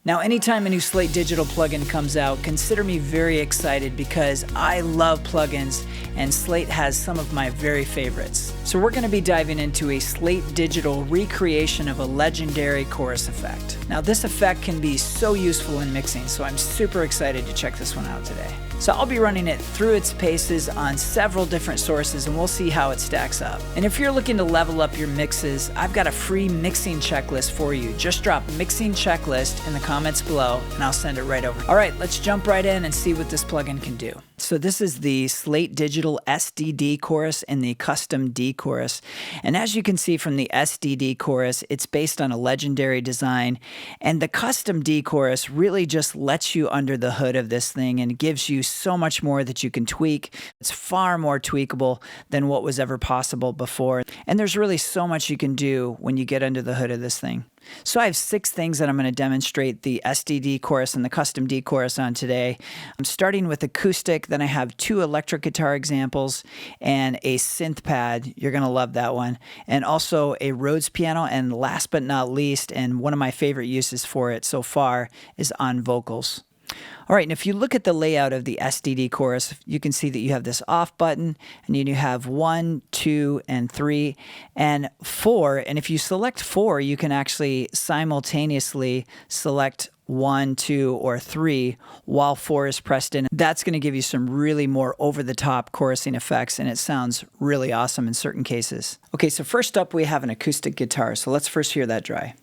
Now, anytime a new Slate Digital plugin comes out, consider me very excited because I love plugins and Slate has some of my very favorites. So we're going to be diving into a Slate Digital recreation of a legendary chorus effect. Now, this effect can be so useful in mixing, so I'm super excited to check this one out today. So I'll be running it through its paces on several different sources and we'll see how it stacks up. And if you're looking to level up your mixes, I've got a free mixing checklist for you. Just drop mixing checklist in the comments below and I'll send it right over. All right, let's jump right in and see what this plugin can do. So this is the Slate Digital SDD chorus and the custom D chorus. And as you can see from the SDD chorus, it's based on a legendary design. And the custom D chorus really just lets you under the hood of this thing and gives you so much more that you can tweak. It's far more tweakable than what was ever possible before. And there's really so much you can do when you get under the hood of this thing. So I have 6 things that I'm going to demonstrate the SDD chorus and the custom D chorus on today. I'm starting with acoustic, then I have 2 electric guitar examples and a synth pad. You're going to love that one. And also a Rhodes piano, and last but not least, and one of my favorite uses for it so far, is on vocals. All right, and if you look at the layout of the SDD chorus, you can see that you have this off button, and then you have 1, 2, and 3, and 4. And if you select 4, you can actually simultaneously select 1, 2, or 3 while 4 is pressed in. That's going to give you some really more over-the-top chorusing effects, and it sounds really awesome in certain cases. Okay, so first up we have an acoustic guitar, so let's first hear that dry.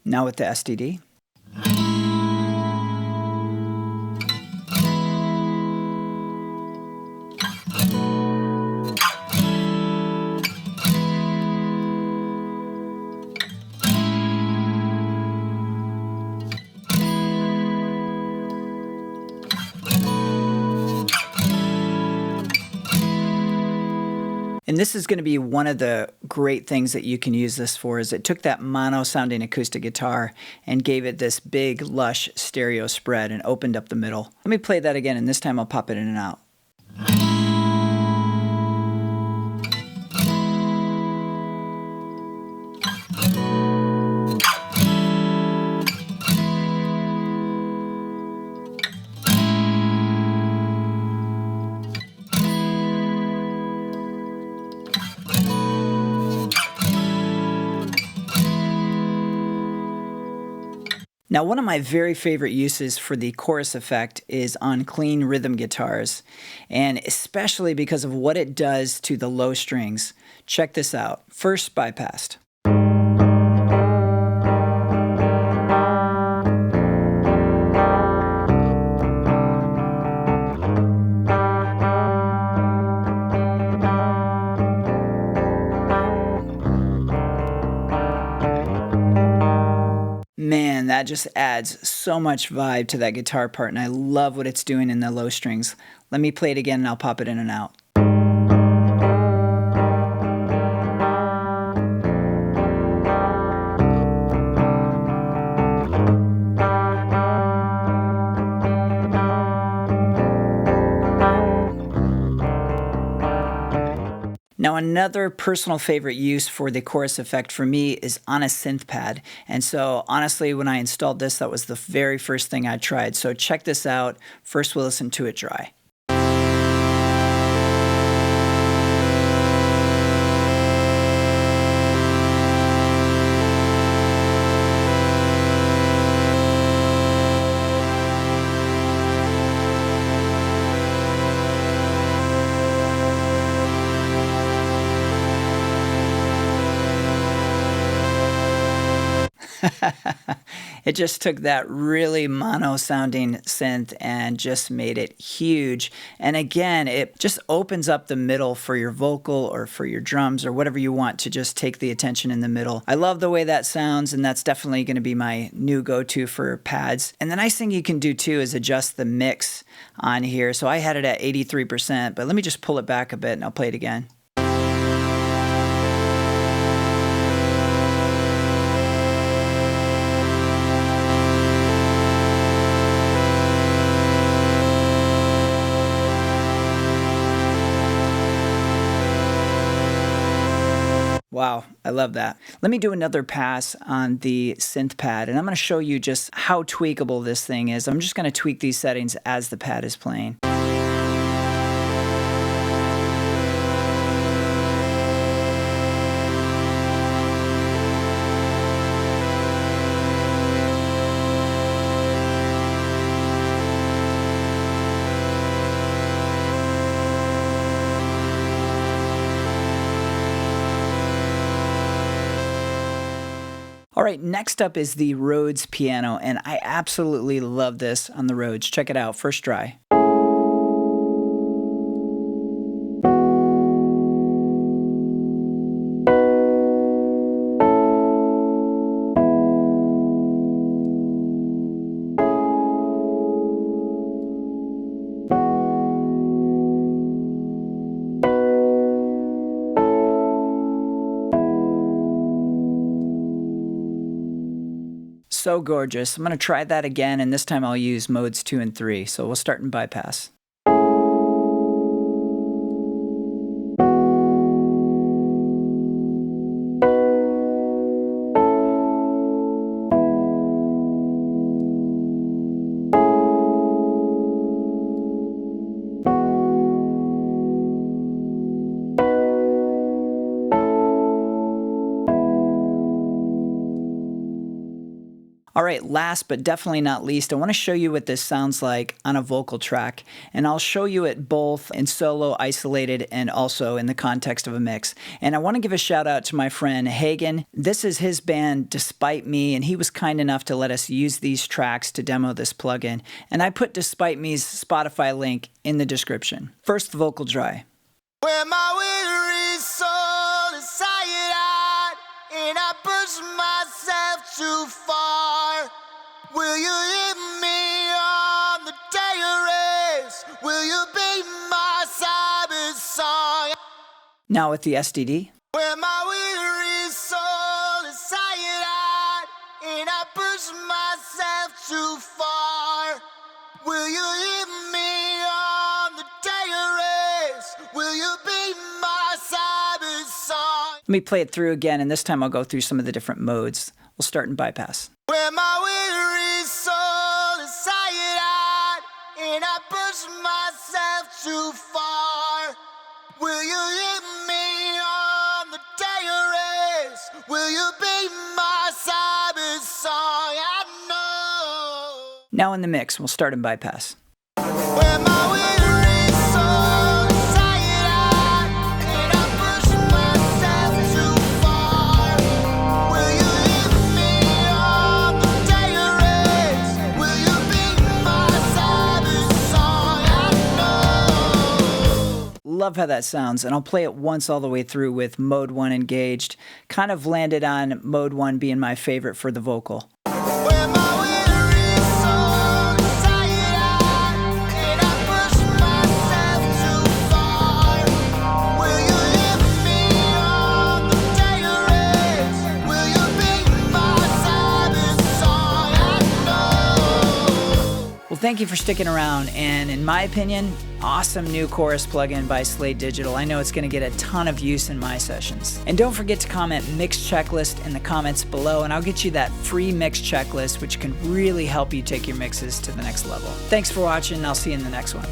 Now with the SDD. And this is going to be one of the great things that you can use this for, is it took that mono sounding acoustic guitar and gave it this big lush stereo spread and opened up the middle. Let me play that again, and this time I'll pop it in and out. Now, one of my very favorite uses for the chorus effect is on clean rhythm guitars, and especially because of what it does to the low strings. Check this out. First bypassed. Man, that just adds so much vibe to that guitar part, and I love what it's doing in the low strings. Let me play it again and I'll pop it in and out. Now, another personal favorite use for the chorus effect for me is on a synth pad. And so honestly, when I installed this, that was the very first thing I tried. So check this out. First, we'll listen to it dry. It just took that really mono sounding synth and just made it huge. And again, it just opens up the middle for your vocal or for your drums or whatever you want to just take the attention in the middle. I love the way that sounds, and that's definitely going to be my new go-to for pads. And the nice thing you can do too is adjust the mix on here. So I had it at 83%, but let me just pull it back a bit and I'll play it again. Wow, I love that. Let me do another pass on the Synth Pad, and I'm going to show you just how tweakable this thing is. I'm just going to tweak these settings as the pad is playing. All right, next up is the Rhodes Piano, and I absolutely love this on the Rhodes. Check it out, first try. So gorgeous. I'm going to try that again, and this time I'll use modes 2 and 3. So we'll start in bypass. All right, last but definitely not least, I want to show you what this sounds like on a vocal track, and I'll show you it both in solo, isolated, and also in the context of a mix. And I want to give a shout out to my friend Hagen. This is his band, Despite Me, and he was kind enough to let us use these tracks to demo this plugin. And I put Despite Me's Spotify link in the description. First, the vocal dry. Where my weary soul is tired out, and I push myself too far. Will you hit me on the terrace? Will you be my Sabbath song? Now with the SDD. Where my weary soul is tired out, and I push myself too far. Will you hit me on the terrace? Will you be my Sabbath song? Let me play it through again, and this time I'll go through some of the different modes. We'll start in bypass. Where my weary soul is tired out, and I push myself too far. Will you hit me on the terrace? Will you be my Sabbath song? I know. Now in the mix, we'll start in bypass. Where my weary soul is tired out, and I push myself too far. Will you hit me on the terrace? Will you be my Sabbath song? I know. Love how that sounds, and I'll play it once all the way through with mode 1 engaged. Kind of landed on mode 1 being my favorite for the vocal. Where my weary soul is tired out, and I push myself too far. Will you hit me on the terrace? Will you be my Sabbath song? I know. Well, thank you for sticking around, and in my opinion, awesome new chorus plugin by Slate Digital. I know it's going to get a ton of use in my sessions. And don't forget to comment mix checklist in the comments below, and I'll get you that free mix checklist, which can really help you take your mixes to the next level. Thanks for watching, and I'll see you in the next one.